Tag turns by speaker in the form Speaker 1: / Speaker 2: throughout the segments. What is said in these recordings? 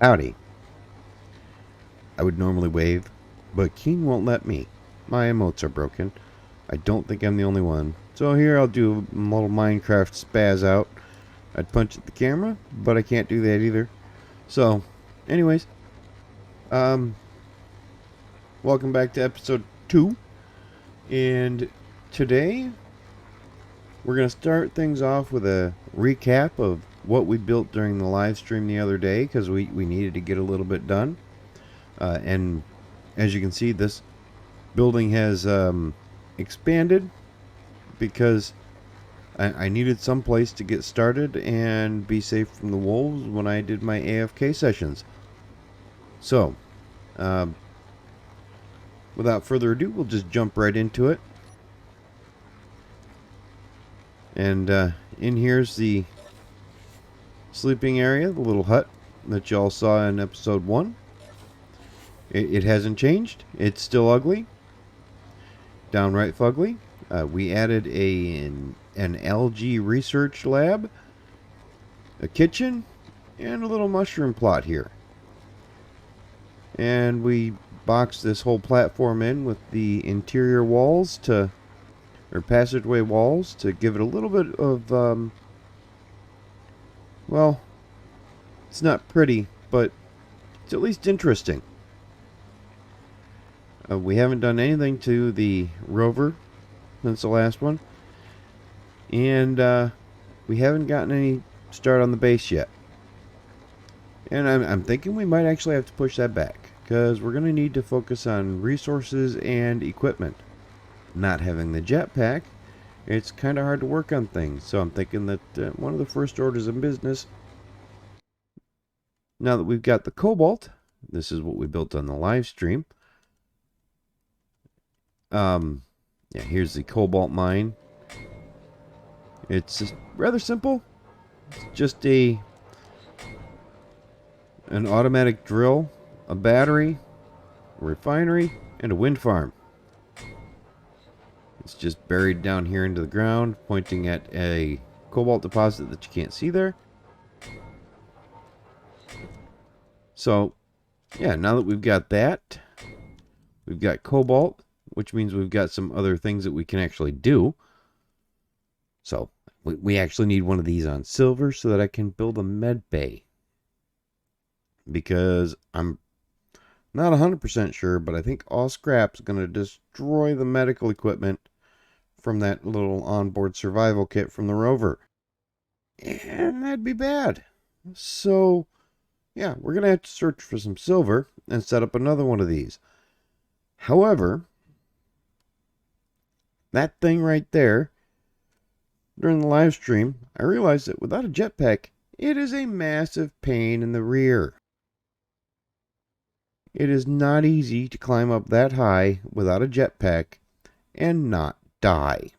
Speaker 1: Howdy. I would normally wave, but Keen won't let me. My emotes are broken. I don't think I'm the only one. So here I'll do a little Minecraft spaz out. I'd punch at the camera, but I can't do that either. So, anyways, um, welcome back to episode 2. And today we're going to start things off with a recap of what we built during the live stream the other day because we needed to get a little bit done. And as you can see, this building has expanded because I needed some place to get started and be safe from the wolves when I did my AFK sessions. So, um, without further ado, we'll just jump right into it. And in here's the sleeping area, the little hut that y'all saw in episode 1. It hasn't changed. It's still ugly. Downright fugly. We added an algae research lab, a kitchen, and a little mushroom plot here. And we boxed this whole platform in with the interior walls or passageway walls to give it a little bit of, well, it's not pretty, but it's at least interesting. We haven't done anything to the rover since the last one. And we haven't gotten any start on the base yet. And I'm thinking we might actually have to push that back, because we're going to need to focus on resources and equipment. Not having the jetpack, it's kind of hard to work on things. So I'm thinking that one of the first orders of business, now that we've got the cobalt, this is what we built on the live stream. Yeah, here's the cobalt mine. It's just rather simple. It's just an automatic drill, a battery, a refinery, and a wind farm. It's just buried down here into the ground, pointing at a cobalt deposit that you can't see there. So, yeah, now that we've got that, we've got cobalt, which means we've got some other things that we can actually do. So, we actually need one of these on silver so that I can build a med bay. Because I'm not 100% sure, but I think all scrap's going to destroy the medical equipment from that little onboard survival kit from the rover. And that'd be bad. So, yeah, we're going to have to search for some silver and set up another one of these. However, that thing right there, during the live stream, I realized that without a jetpack, it is a massive pain in the rear. It is not easy to climb up that high without a jetpack and not die.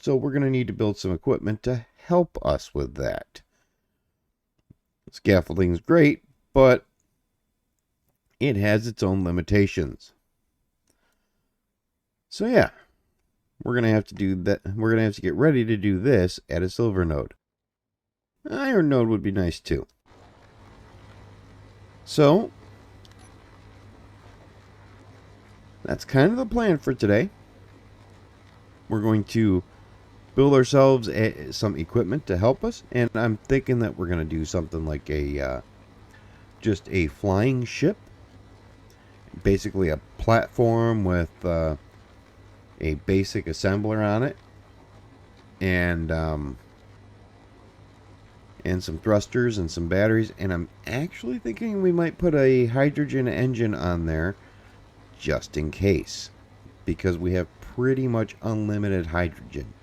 Speaker 1: So we're going to need to build some equipment to help us with that. Scaffolding is great, but it has its own limitations. So yeah, we're going to have to do that. We're going to have to get ready to do this at a silver node. Iron node would be nice too. So that's kind of the plan for today. We're going to build ourselves some equipment to help us, and I'm thinking that we're going to do something like just a flying ship, basically a platform with a basic assembler on it, and some thrusters and some batteries. And I'm actually thinking we might put a hydrogen engine on there just in case, because we have pretty much unlimited hydrogen.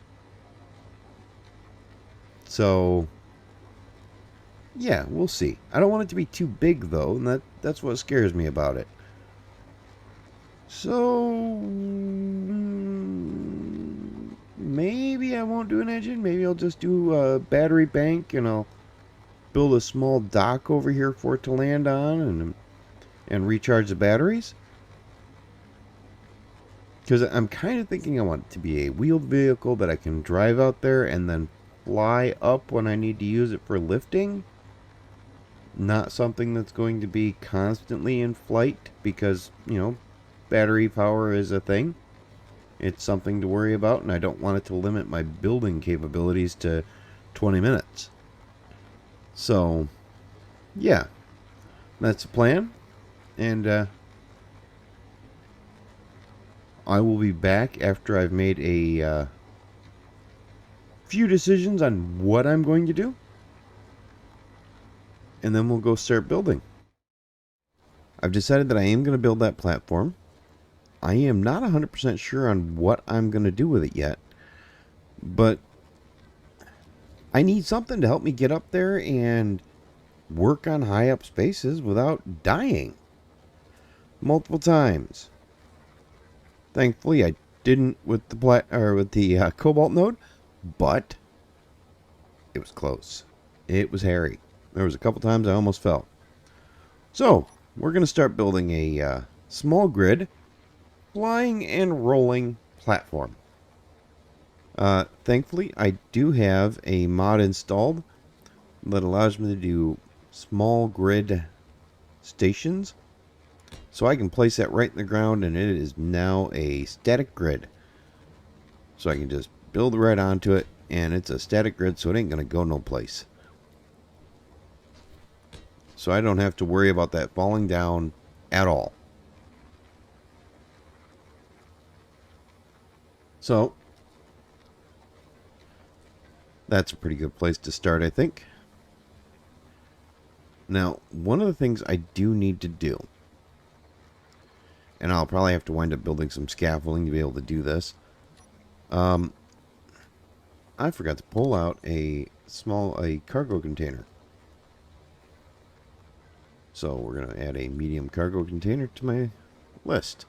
Speaker 1: So yeah, we'll see. I don't want it to be too big though, and that's what scares me about it. So maybe I won't do an engine. Maybe I'll just do a battery bank, and I'll build a small dock over here for it to land on and recharge the batteries. Because I'm kind of thinking I want it to be a wheeled vehicle that I can drive out there and then fly up when I need to use it for lifting. Not something that's going to be constantly in flight because, battery power is a thing. It's something to worry about, and I don't want it to limit my building capabilities to 20 minutes. So, yeah, that's the plan. And I will be back after I've made a few decisions on what I'm going to do. And then we'll go start building. I've decided that I am going to build that platform. I am not 100% sure on what I'm going to do with it yet. But I need something to help me get up there and work on high up spaces without dying multiple times. Thankfully, I didn't with the cobalt node, but it was close. It was hairy. There was a couple times I almost fell. So we're going to start building a small grid, flying and rolling platform. Thankfully, I do have a mod installed that allows me to do small grid stations. So I can place that right in the ground, and it is now a static grid. So I can just build right onto it, and it's a static grid, so it ain't going to go no place. So I don't have to worry about that falling down at all. So that's a pretty good place to start, I think. Now, one of the things I do need to do, and I'll probably have to wind up building some scaffolding to be able to do this. I forgot to pull out a cargo container. So we're going to add a medium cargo container to my list.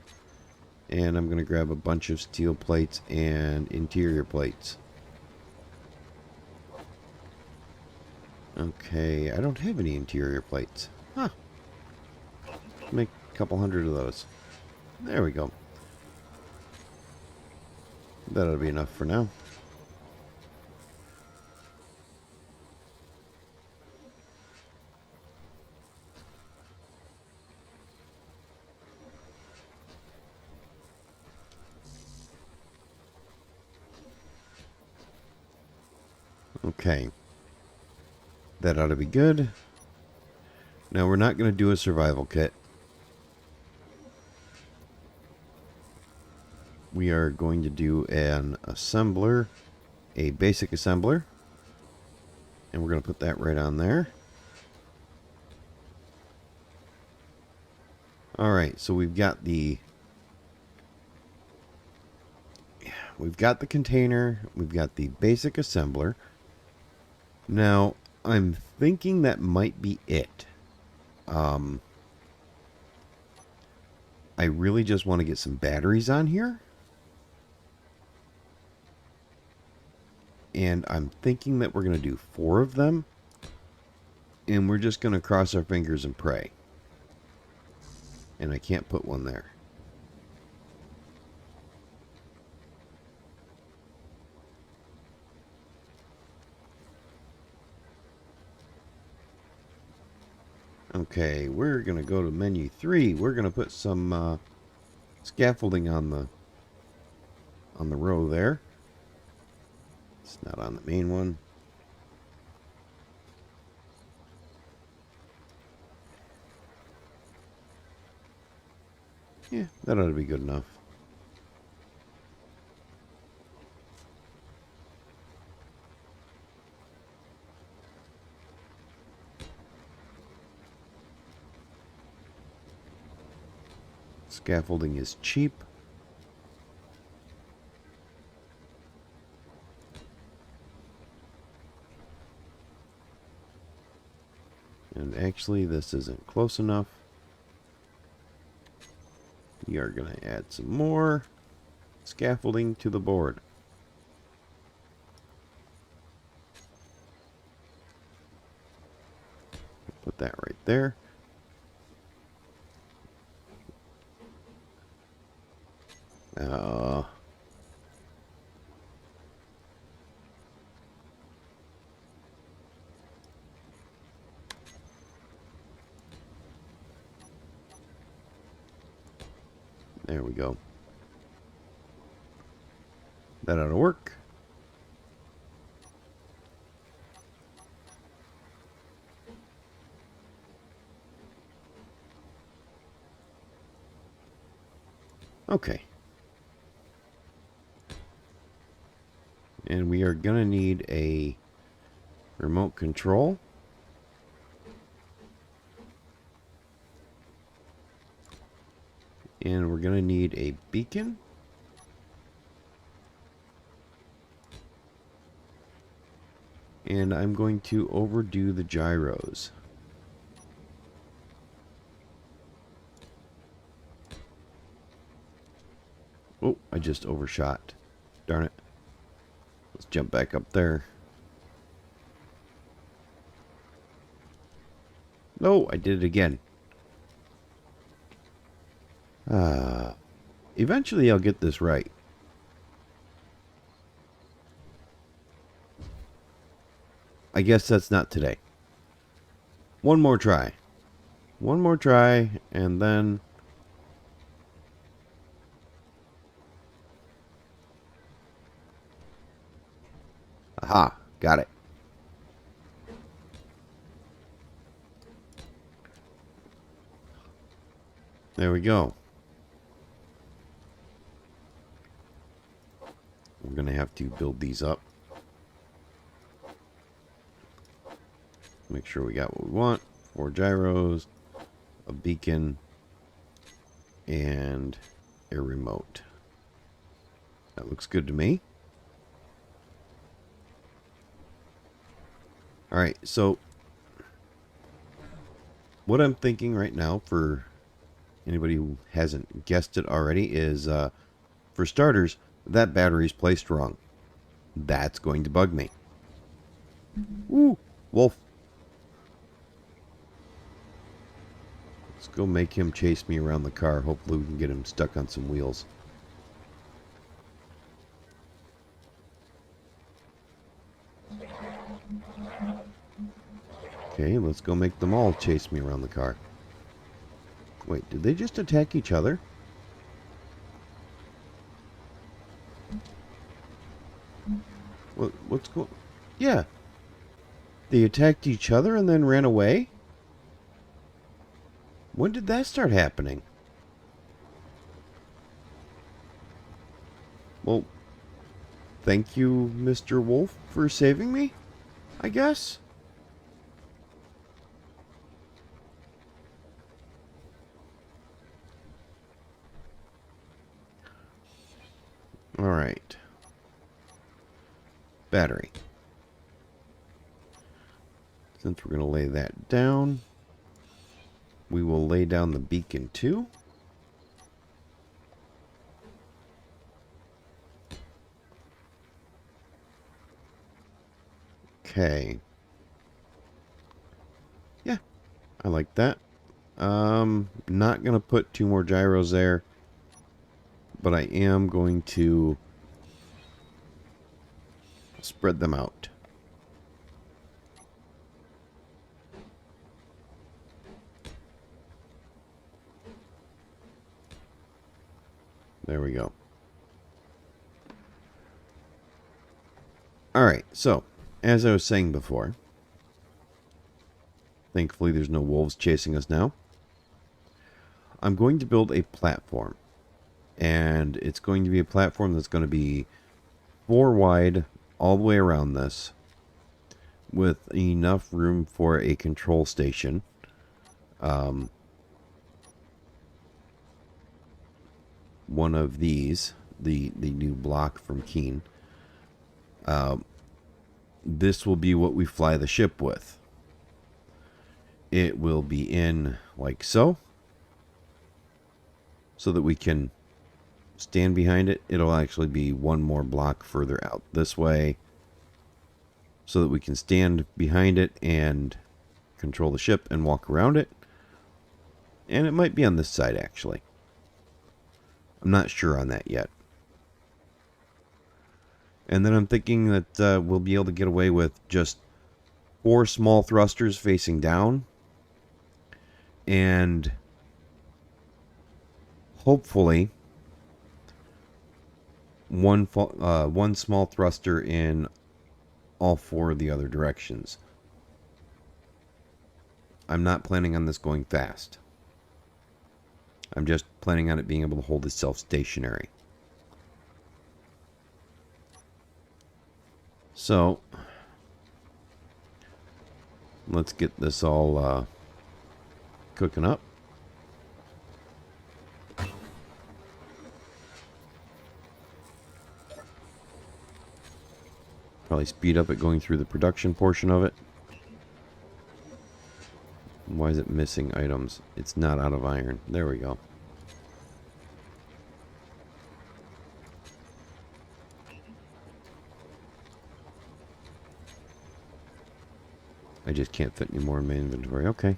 Speaker 1: And I'm going to grab a bunch of steel plates and interior plates. Okay, I don't have any interior plates. Huh. Make a couple hundred of those. There we go. That'll be enough for now. Okay. That ought to be good. Now we're not going to do a survival kit. We are going to do an assembler, a basic assembler. And we're going to put that right on there. Alright, so we've got the container, we've got the basic assembler. Now, I'm thinking that might be it. I really just want to get some batteries on here. And I'm thinking that we're going to do 4 of them. And we're just going to cross our fingers and pray. And I can't put one there. Okay, we're going to go to menu 3. We're going to put some scaffolding on the row there. It's not on the main one. Yeah, that ought to be good enough. Scaffolding is cheap. And actually, this isn't close enough. We are going to add some more scaffolding to the board. Put that right there. There we go. That ought to work. Okay. And we are going to need a remote control. And we're going to need a beacon. And I'm going to overdo the gyros. Oh, I just overshot. Darn it. Let's jump back up there. No, I did it again. Eventually I'll get this right. I guess that's not today. One more try. One more try, and then... Aha, got it. There we go. We're going to have to build these up. Make sure we got what we want. 4 gyros, a beacon, and a remote. That looks good to me. Alright, so what I'm thinking right now, for anybody who hasn't guessed it already, is for starters, that battery's placed wrong. That's going to bug me. Woo! Wolf. Let's go make him chase me around the car. Hopefully we can get him stuck on some wheels. Okay, let's go make them all chase me around the car. Wait, did they just attack each other? What's going... Yeah. They attacked each other and then ran away? When did that start happening? Well, thank you, Mr. Wolf, for saving me, I guess? Alright. Battery. Since we're going to lay that down, we will lay down the beacon too. Okay. Yeah, I like that. Not going to put 2 more gyros there, but I am going to spread them out. There we go. Alright, so, as I was saying before, thankfully there's no wolves chasing us now. I'm going to build a platform. And it's going to be a platform that's going to be 4 wide all the way around this, with enough room for a control station. One of these, the new block from Keen. This will be what we fly the ship with. It will be in like so that we can stand behind it. It'll actually be 1 more block further out this way, so that we can stand behind it and control the ship and walk around it. And it might be on this side, actually. I'm not sure on that yet. And then I'm thinking that we'll be able to get away with just 4 small thrusters facing down, and hopefully one small thruster in all four of the other directions. I'm not planning on this going fast. I'm just planning on it being able to hold itself stationary. So, let's get this all cooking up. Probably speed up it going through the production portion of it. Why is it missing items? It's not out of iron. There we go. I just can't fit any more in my inventory. Okay.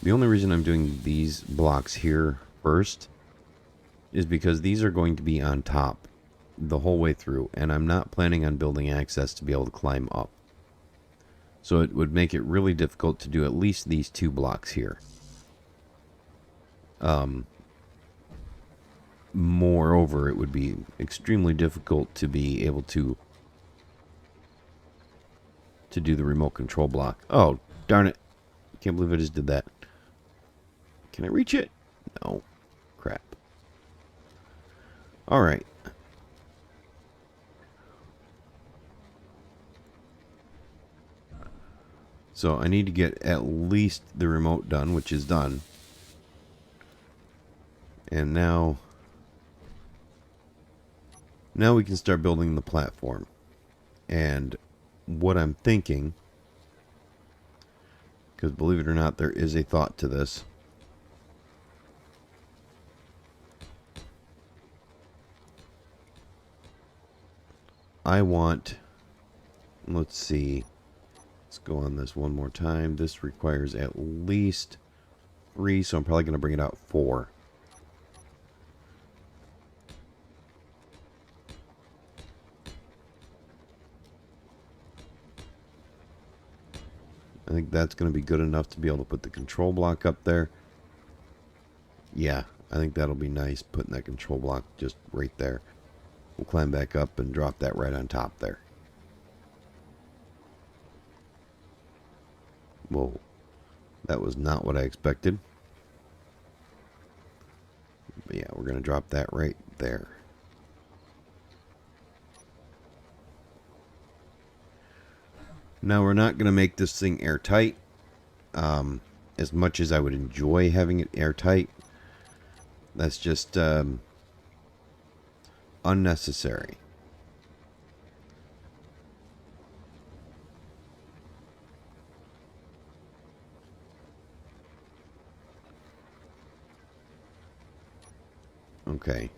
Speaker 1: The only reason I'm doing these blocks here first is because these are going to be on top the whole way through, and I'm not planning on building access to be able to climb up. So it would make it really difficult to do at least these 2 blocks here. Moreover, it would be extremely difficult to be able to do the remote control block. Oh, darn it. Can't believe I just did that. Can I reach it? No. Crap. Alright. So I need to get at least the remote done, which is done. And now we can start building the platform. And what I'm thinking, because believe it or not, there is a thought to this. I want, let's see, let's go on this one more time. This requires at least 3, so I'm probably going to bring it out 4. I think that's going to be good enough to be able to put the control block up there. Yeah, I think that'll be nice, putting that control block just right there. We'll climb back up and drop that right on top there. Whoa, that was not what I expected. But yeah, we're going to drop that right there. Now, we're not going to make this thing airtight. As much as I would enjoy having it airtight, that's just unnecessary. Okay.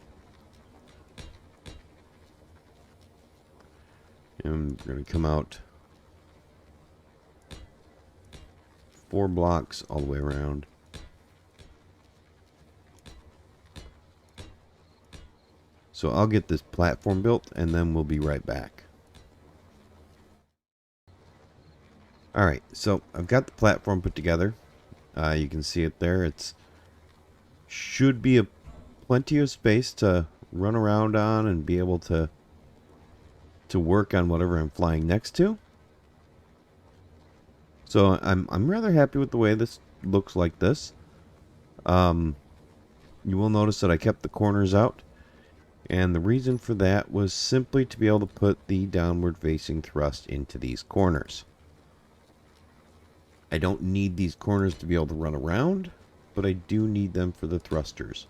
Speaker 1: And we're going to come out 4 blocks all the way around. So I'll get this platform built and then we'll be right back. Alright, so I've got the platform put together. You can see it there. It's should be plenty of space to run around on and be able to work on whatever I'm flying next to. So I'm rather happy with the way this looks like this. You will notice that I kept the corners out. And the reason for that was simply to be able to put the downward facing thrust into these corners. I don't need these corners to be able to run around, but I do need them for the thrusters.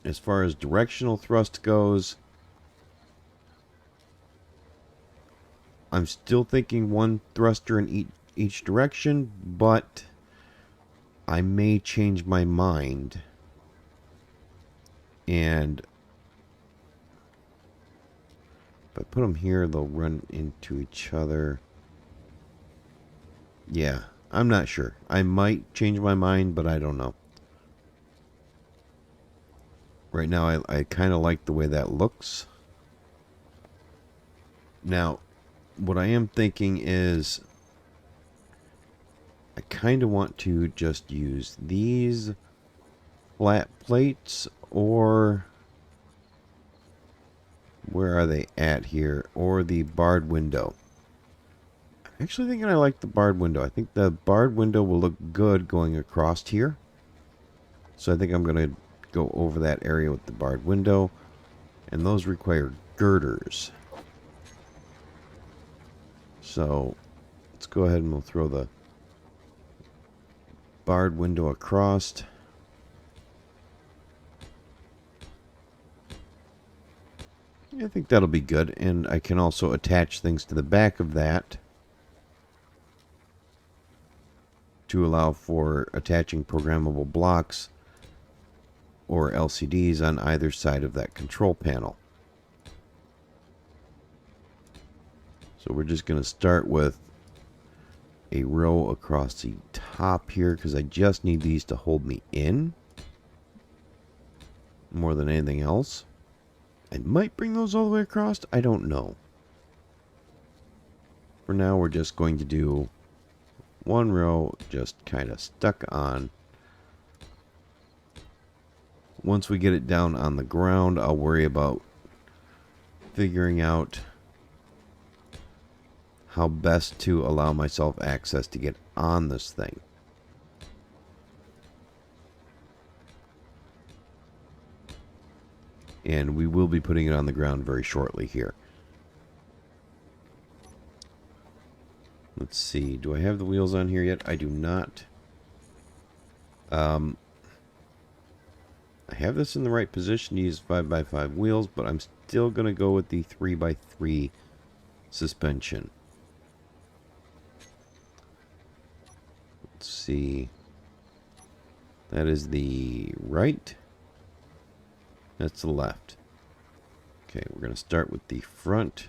Speaker 1: As far as directional thrust goes, I'm still thinking 1 thruster in each direction, but I may change my mind And if I put them here, they'll run into each other. Yeah, I'm not sure. I might change my mind, but I don't know. Right now, I kind of like the way that looks. Now, what I am thinking is I kind of want to just use these flat plates, or where are they at here? Or the barred window. I'm actually thinking I like the barred window. I think the barred window will look good going across here. So I think I'm going to go over that area with the barred window. And those require girders. So let's go ahead and we'll throw the barred window across. I think that'll be good. And I can also attach things to the back of that to allow for attaching programmable blocks or LCDs on either side of that control panel. So we're just going to start with a row across the top here because I just need these to hold me in more than anything else. I might bring those all the way across. I don't know. For now, we're just going to do one row just kind of stuck on. Once we get it down on the ground, I'll worry about figuring out how best to allow myself access to get on this thing. And we will be putting it on the ground very shortly here. Let's see. Do I have the wheels on here yet? I do not. I have this in the right position to use 5x5 wheels, but I'm still going to go with the 3x3 suspension. Let's see. That is the right. That's the left. Okay, we're going to start with the front.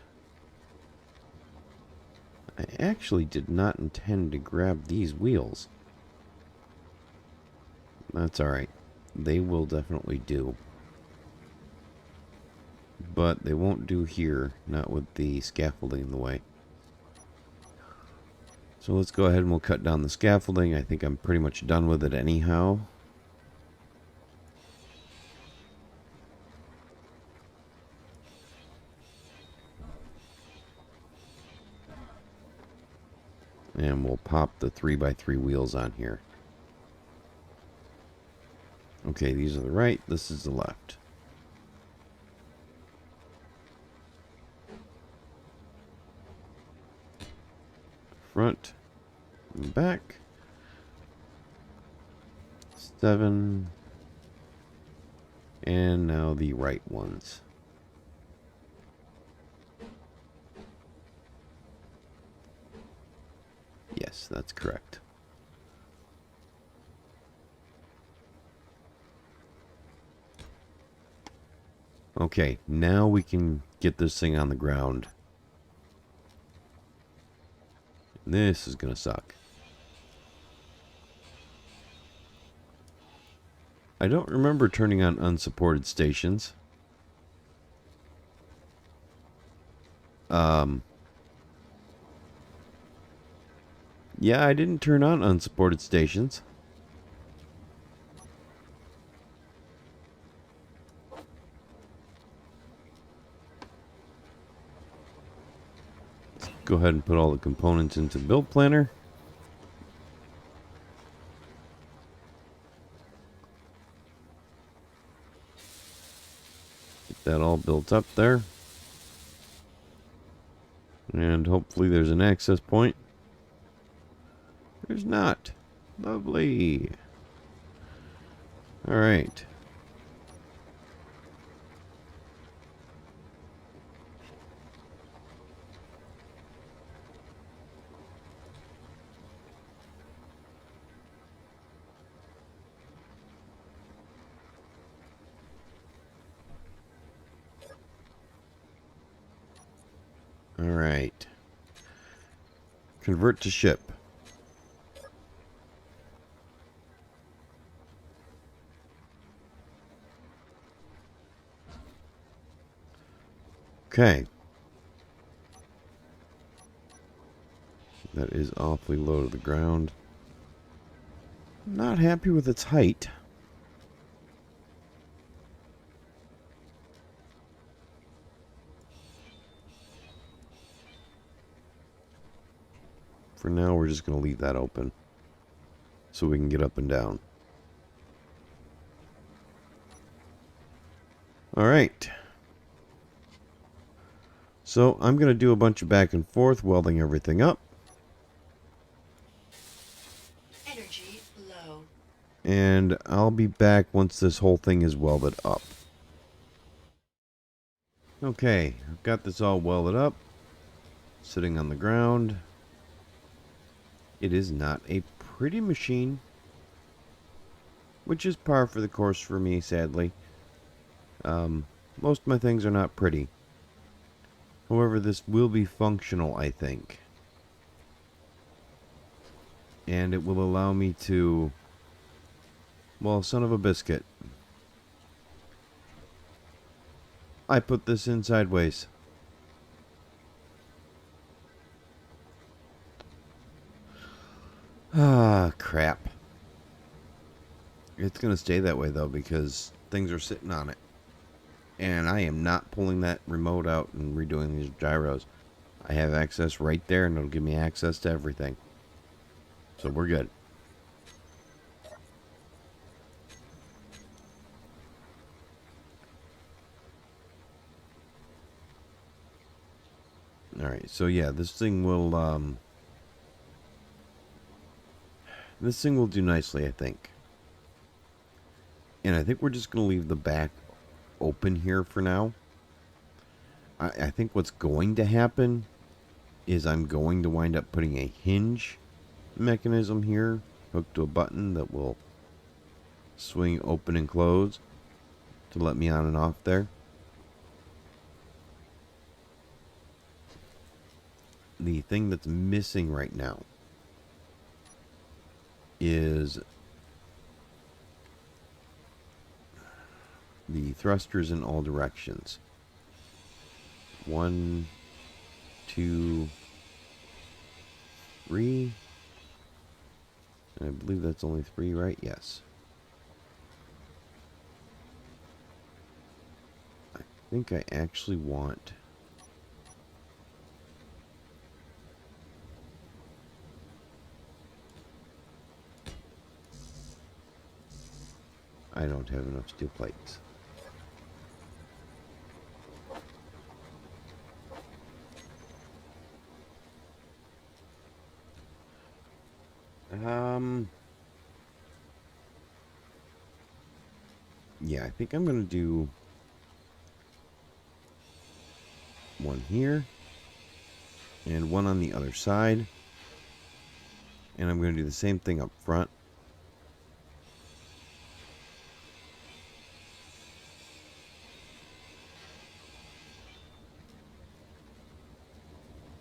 Speaker 1: I actually did not intend to grab these wheels. That's alright. They will definitely do. But they won't do here, not with the scaffolding in the way. So let's go ahead and we'll cut down the scaffolding. I think I'm pretty much done with it anyhow. And we'll pop the 3x3 wheels on here. Okay, these are the right, this is the left. Front and back. 7. And now the right ones. Yes, that's correct. Okay, now we can get this thing on the ground. This is gonna suck. I don't remember turning on unsupported stations. Yeah, I didn't turn on unsupported stations. Let's go ahead and put all the components into build planner. Get that all built up there. And hopefully there's an access point. There's not. Lovely. Alright. Alright. Convert to ship. Okay. That is awfully low to the ground. Not happy with its height. For now, we're just going to leave that open so we can get up and down. Alright. So I'm going to do a bunch of back and forth, welding everything up.
Speaker 2: Energy low.
Speaker 1: And I'll be back once this whole thing is welded up. Okay, I've got this all welded up. Sitting on the ground. It is not a pretty machine. Which is par for the course for me, sadly. Most of my things are not pretty. However, this will be functional, I think. And it will allow me to... Well, son of a biscuit. I put this in sideways. Ah, crap. It's going to stay that way, though, because things are sitting on it. And I am not pulling that remote out and redoing these gyros. I have access right there, and it'll give me access to everything. So we're good. Alright, so yeah, this thing will do nicely, I think. And I think we're just going to leave the back open here for now. I think what's going to happen is I'm going to wind up putting a hinge mechanism here hooked to a button that will swing open and close to let me on and off there. The thing that's missing right now is the thrusters in all directions. 1, 2, 3. And I believe that's only 3, right? Yes. I think I actually want... I don't have enough steel plates. Yeah, I think I'm going to do one here and one on the other side. And I'm going to do the same thing up front.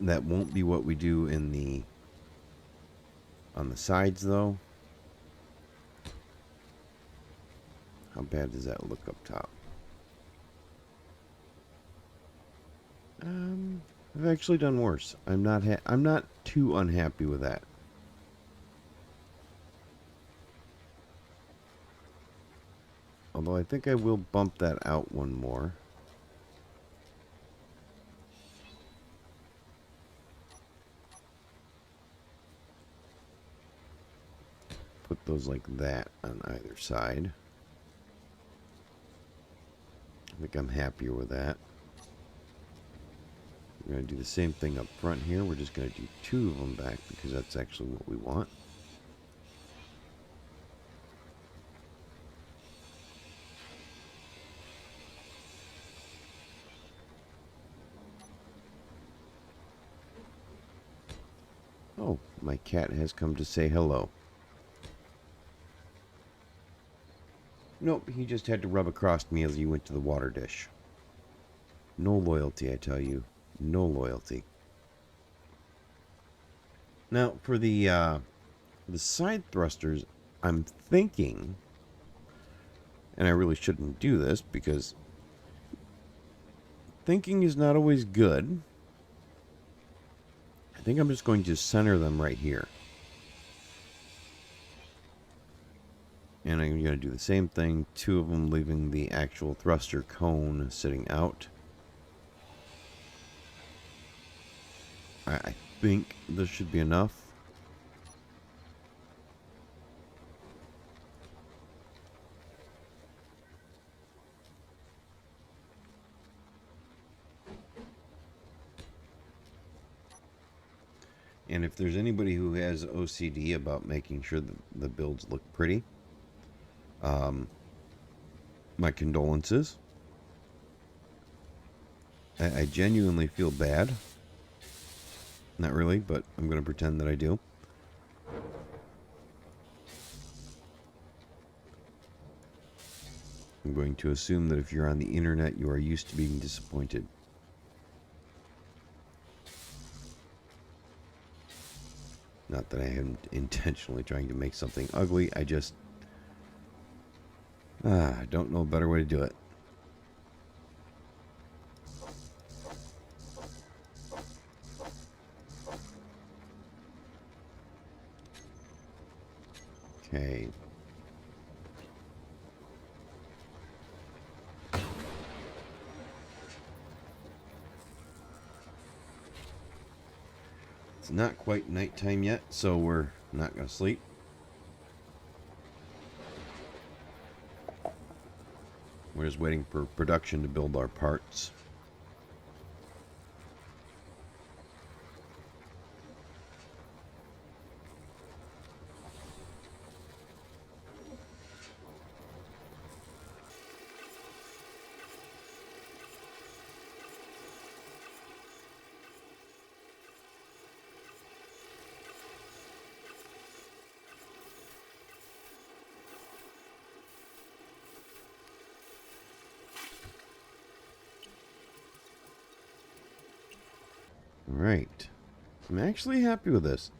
Speaker 1: That won't be what we do in the on the sides, though. How bad does that look up top? I've actually done worse. I'm not too unhappy with that. Although I think I will bump that out one more. Put those like that on either side. I think I'm happier with that. We're going to do the same thing up front here. We're just going to do 2 of them back because that's actually what we want. Oh, my cat has come to say hello. Nope, he just had to rub across me as he went to the water dish. No loyalty, I tell you. No loyalty. Now, for the side thrusters, I'm thinking, and I really shouldn't do this because thinking is not always good. I think I'm just going to center them right here. And I'm going to do the same thing, 2 of them leaving the actual thruster cone sitting out. I think this should be enough. And if there's anybody who has OCD about making sure that the builds look pretty, my condolences. I genuinely feel bad. Not really, but I'm going to pretend that I do. I'm going to assume that if you're on the internet, you are used to being disappointed. Not that I am intentionally trying to make something ugly, I just don't know a better way to do it. Okay. It's not quite nighttime yet, so we're not going to sleep. We're just waiting for production to build our parts. Right. I'm actually happy with this.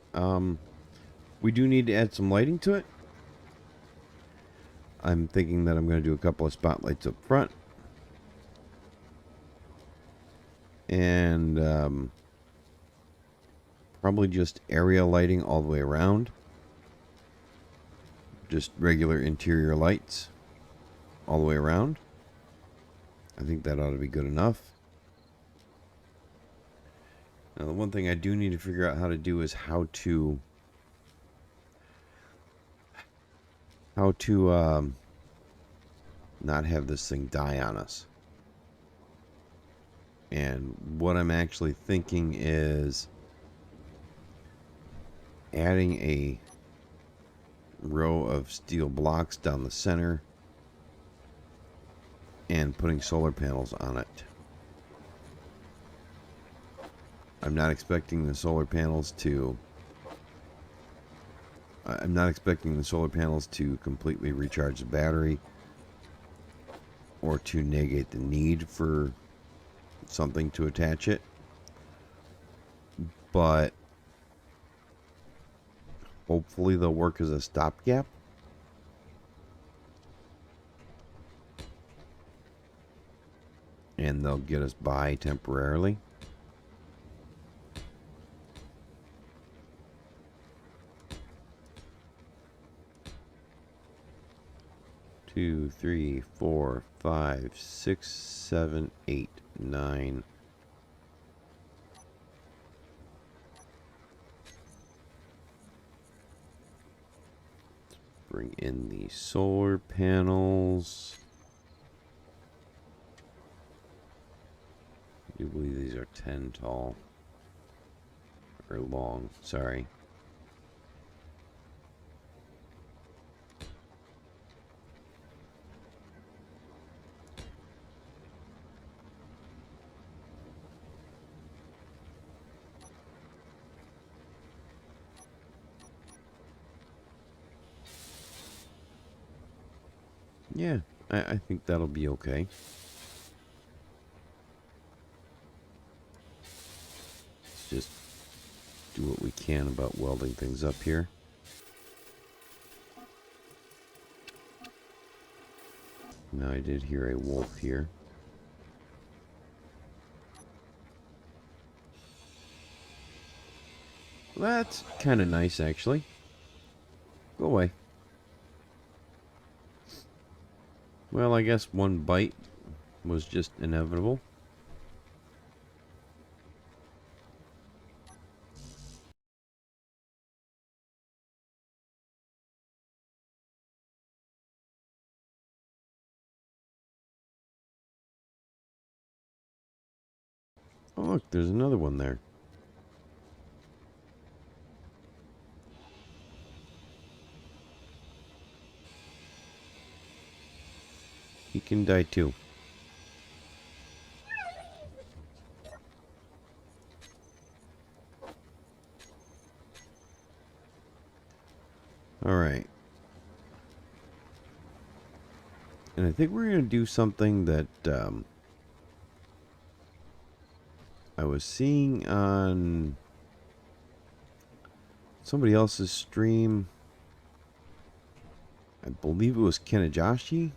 Speaker 1: We do need to add some lighting to it. I'm thinking that I'm going to do a couple of spotlights up front. And probably just area lighting all the way around. Just regular interior lights all the way around. I think that ought to be good enough. Now, the one thing I do need to figure out how to do is how to not have this thing die on us. And what I'm actually thinking is adding a row of steel blocks down the center and putting solar panels on it. I'm not expecting the solar panels to completely recharge the battery or to negate the need for something to attach it. But hopefully they'll work as a stopgap. And they'll get us by temporarily. Two, three, 4, 5, 6, 7, 8, 9. Bring in the solar panels. I do believe these are 10 tall. Or long, sorry. Yeah, I think that'll be okay. It's just do what we can about welding things up here. Now I did hear a wolf here. Well, that's kind of nice, actually. Go away. Well, I guess one bite was just inevitable. Oh, look, there's another one there. He can die too. Alright. And I think we're going to do something that I was seeing on somebody else's stream. I believe it was Kenajashi.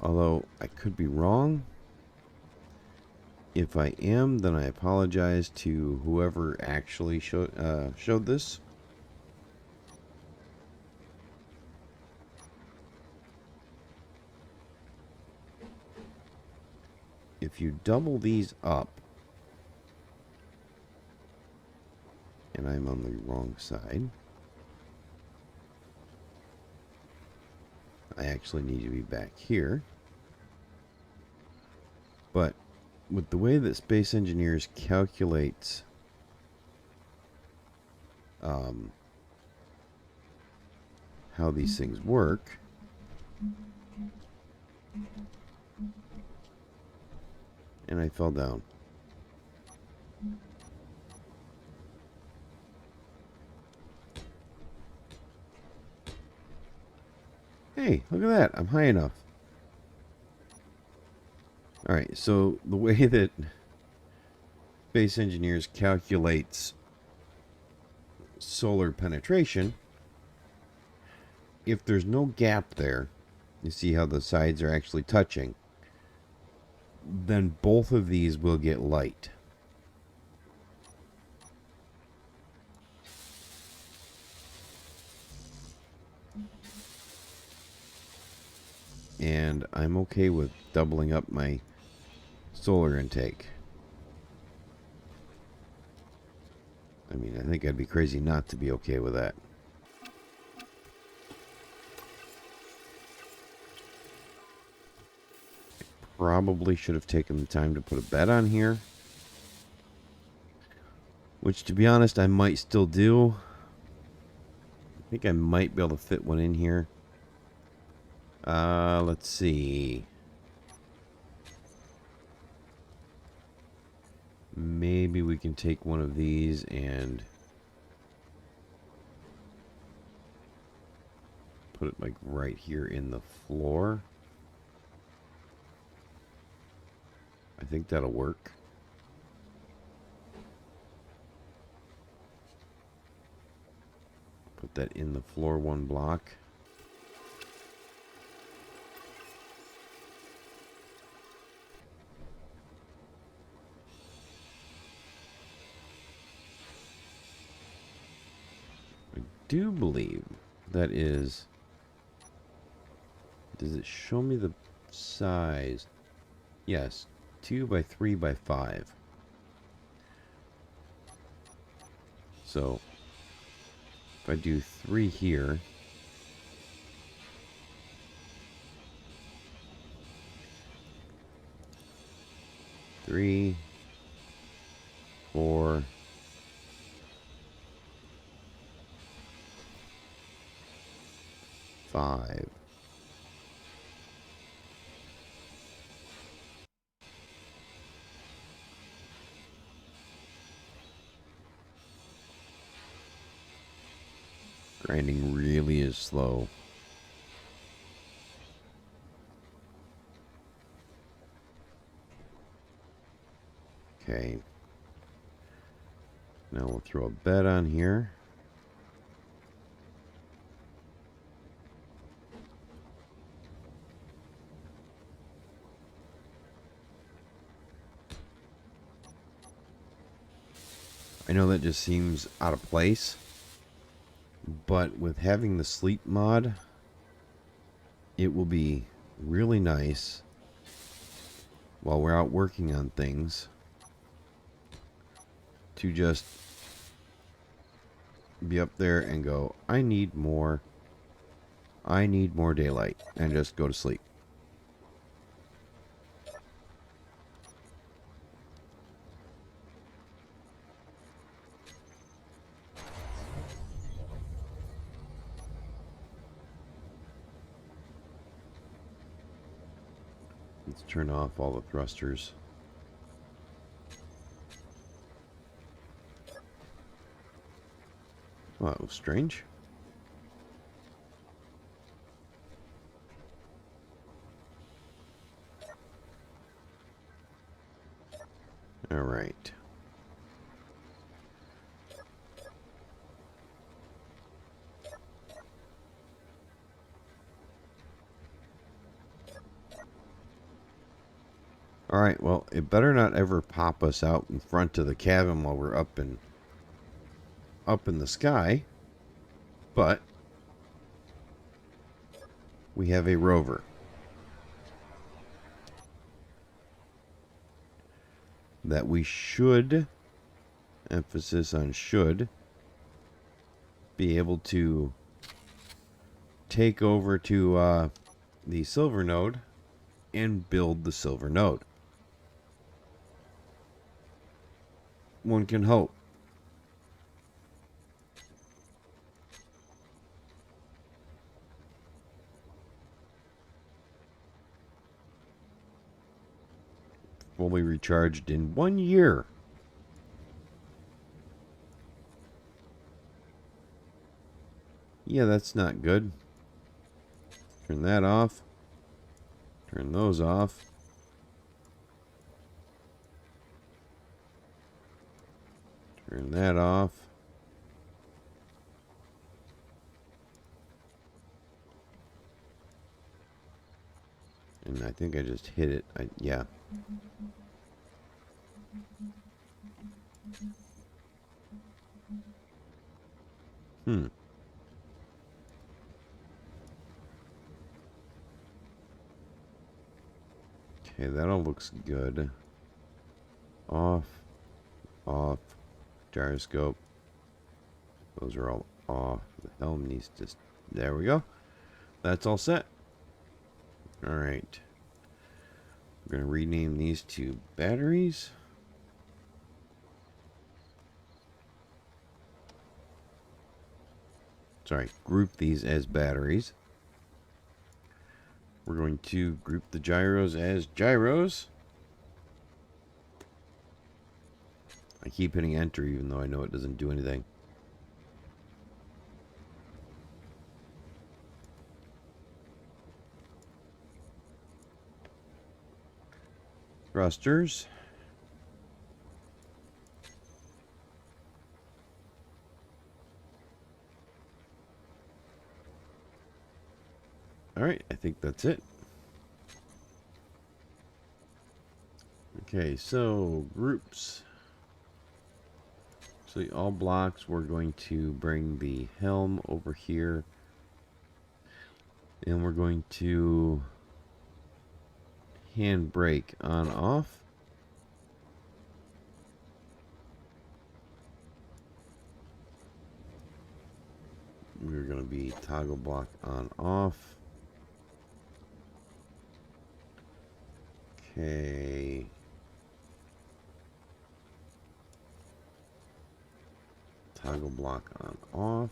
Speaker 1: Although I could be wrong. If I am, then I apologize to whoever actually showed this. If you double these up, and I'm on the wrong side, I actually need to be back here. But with the way that Space Engineers calculates how these things work, and I fell down. Hey, look at that. I'm high enough. Alright, so the way that Space Engineers calculates solar penetration, if there's no gap there, you see how the sides are actually touching, then both of these will get light. And I'm okay with doubling up my solar intake. I mean, I think I'd be crazy not to be okay with that. Probably should have taken the time to put a bed on here. Which, to be honest, I might still do. I think I might be able to fit one in here. Let's see. Maybe we can take one of these and put it like right here in the floor. I think that'll work. Put that in the floor one block. I do believe that is... Does it show me the size? Yes, 2 by 3 by 5. So, if I do 3 here, three, 4, 5. Grinding really is slow. Okay. Now we'll throw a bed on here. I know that just seems out of place, but with having the sleep mod, it will be really nice while we're out working on things to just be up there and go, I need more daylight, and just go to sleep. Let's turn off all the thrusters. Well, that was strange. All right. All right, well, it better not ever pop us out in front of the cabin while we're up in the sky. But we have a rover that we should, emphasis on should, be able to take over to the silver node and build the silver node. One can hope. Fully recharged in 1 year. Yeah, that's not good. Turn that off. Turn those off. Turn that off. And I think I just hit it. Yeah. Okay, that all looks good. Off. Off. Gyroscope. Those are all off. The helm needs to... There we go. That's all set. Alright. We're going to rename these to batteries. Sorry, group these as batteries. We're going to group the gyros as gyros. I keep hitting enter even though I know it doesn't do anything. Thrusters. Alright, I think that's it. Okay, so groups. So all blocks, we're going to bring the helm over here. And we're going to handbrake on off. We're going to be toggle block on off. Okay. Toggle block on off.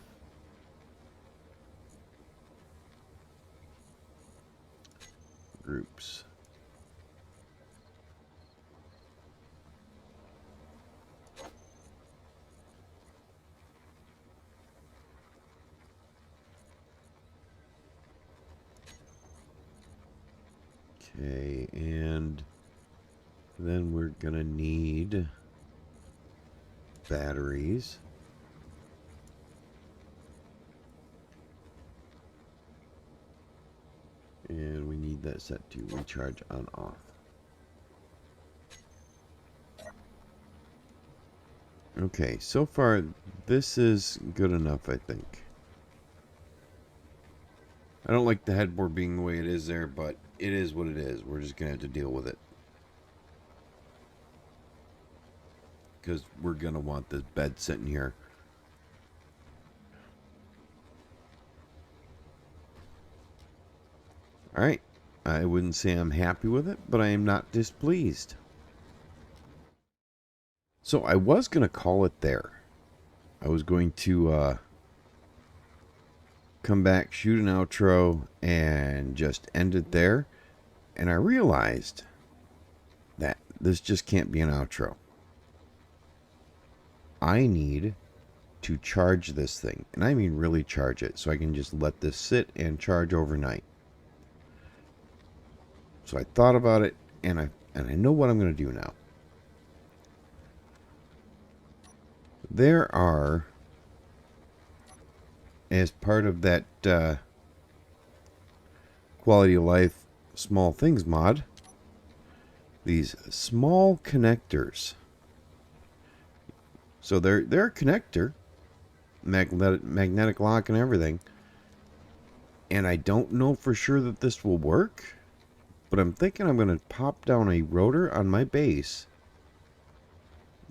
Speaker 1: Groups. Okay, and then we're gonna need batteries. And we need that set to recharge on off. Okay, so far this is good enough, I think. I don't like the headboard being the way it is there, but it is what it is. We're just going to have to deal with it. Because we're going to want this bed sitting here. Alright, I wouldn't say I'm happy with it, but I am not displeased. So I was going to call it there. I was going to come back, shoot an outro, and just end it there. And I realized that this just can't be an outro. I need to charge this thing. And I mean really charge it. So I can just let this sit and charge overnight. So I thought about it, and I know what I'm going to do now. There are, as part of that quality of life small things mod, these small connectors. So they're a connector, magnetic lock and everything. And I don't know for sure that this will work, but I'm thinking I'm going to pop down a rotor on my base,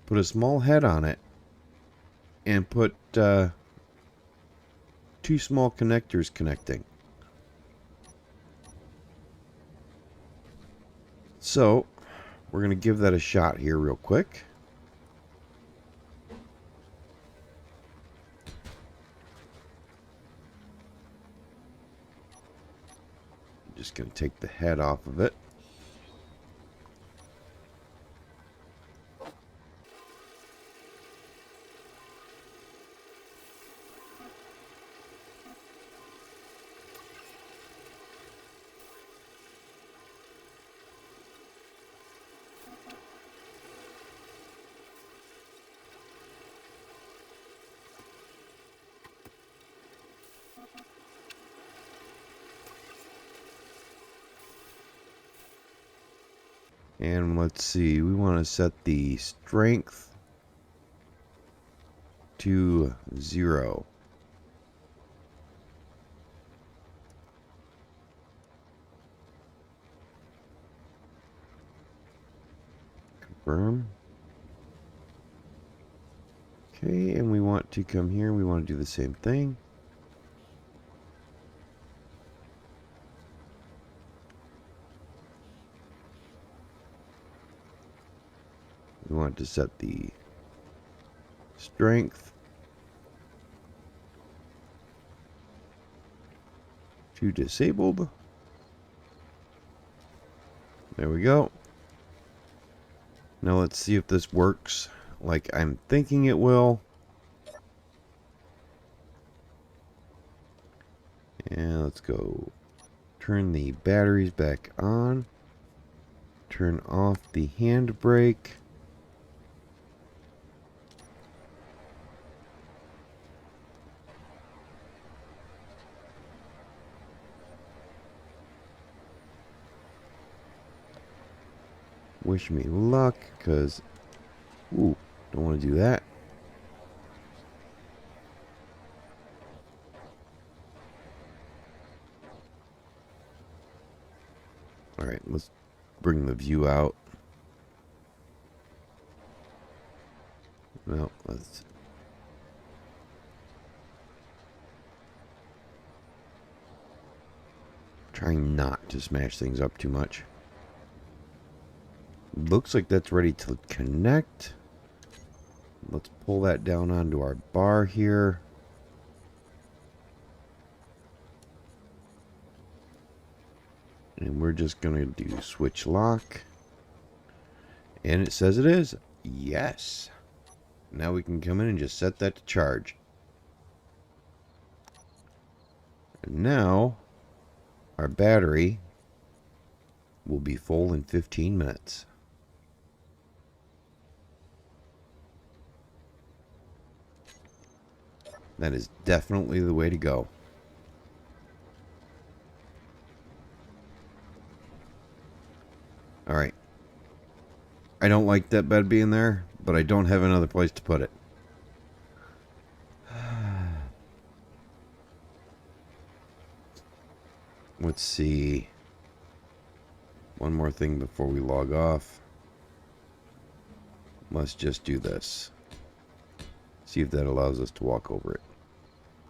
Speaker 1: put a small head on it, and put two small connectors connecting. So we're going to give that a shot here real quick. Just going to take the head off of it. And let's see, we want to set the strength to 0. Confirm. Okay, and we want to come here, we want to do the same thing. We want to set the strength to disabled. There we go. Now let's see if this works like I'm thinking it will. And let's go turn the batteries back on. Turn off the handbrake. Wish me luck, because, ooh, don't want to do that. Alright, let's bring the view out. Well, let's... Trying not to smash things up too much. Looks like that's ready to connect. Let's pull that down onto our bar here. And we're just going to do switch lock. And it says it is. Yes. Now we can come in and just set that to charge. And now our battery will be full in 15 minutes. That is definitely the way to go. Alright. I don't like that bed being there, but I don't have another place to put it. Let's see. One more thing before we log off. Let's just do this. See if that allows us to walk over it.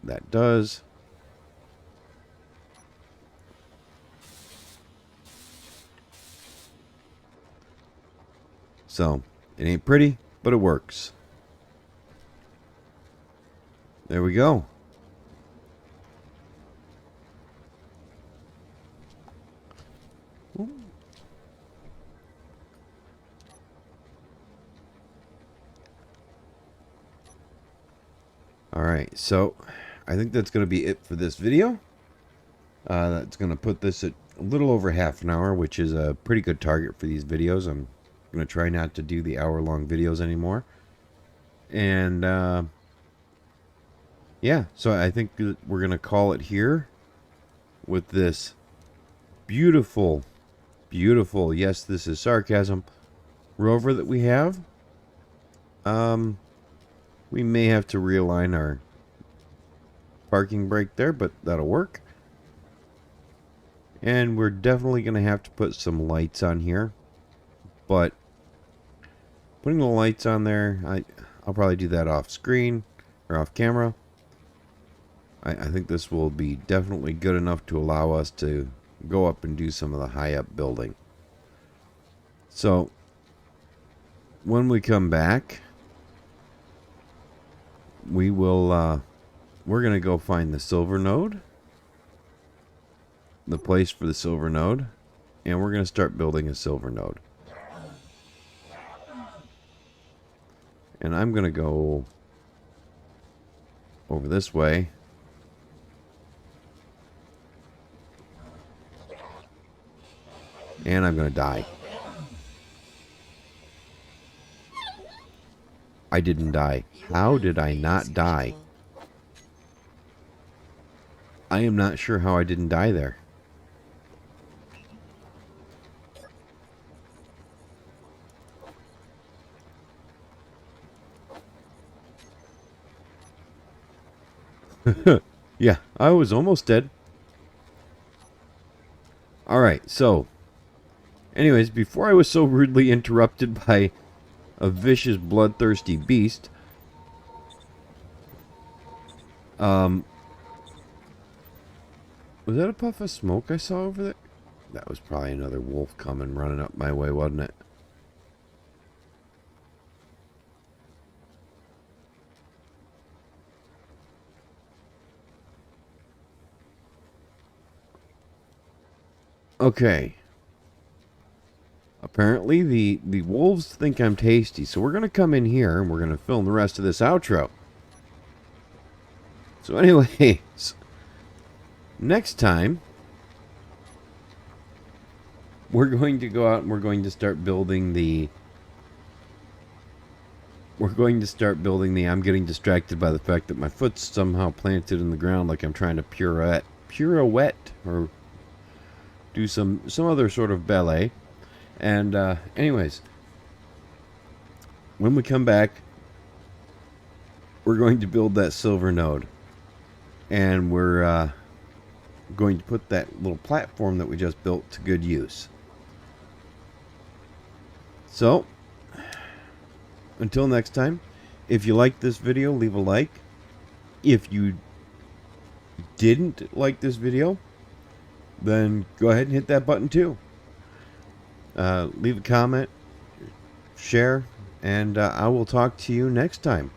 Speaker 1: That does. So, it ain't pretty, but it works. There we go. Alright, so I think that's going to be it for this video. That's going to put this at a little over half an hour, which is a pretty good target for these videos. I'm going to try not to do the hour-long videos anymore. And, yeah, so I think we're going to call it here with this beautiful, beautiful, yes, this is sarcasm, rover that we have. We may have to realign our parking brake there, but that'll work. And we're definitely going to have to put some lights on here. But putting the lights on there, I'll probably do that off screen or off camera. I think this will be definitely good enough to allow us to go up and do some of the high up building. So when we come back, we will we're gonna go find the silver node, the place for the silver node, and we're gonna start building a silver node. And I'm gonna go over this way. And I'm gonna die. I didn't die. How did I not die? I am not sure how I didn't die there. Yeah, I was almost dead. Alright, so anyways, before I was so rudely interrupted by a vicious, bloodthirsty beast, was that a puff of smoke I saw over there? That was probably another wolf coming running up my way, wasn't it? Okay. Apparently the wolves think I'm tasty, so we're going to come in here and we're going to film the rest of this outro. So anyways, next time, we're going to go out and we're going to start building the... I'm getting distracted by the fact that my foot's somehow planted in the ground like I'm trying to pirouette or do some other sort of ballet. And anyways, when we come back, we're going to build that silver node. And we're going to put that little platform that we just built to good use. So, until next time, if you liked this video, leave a like. If you didn't like this video, then go ahead and hit that button too. Leave a comment, share, and I will talk to you next time.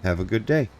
Speaker 1: Have a good day.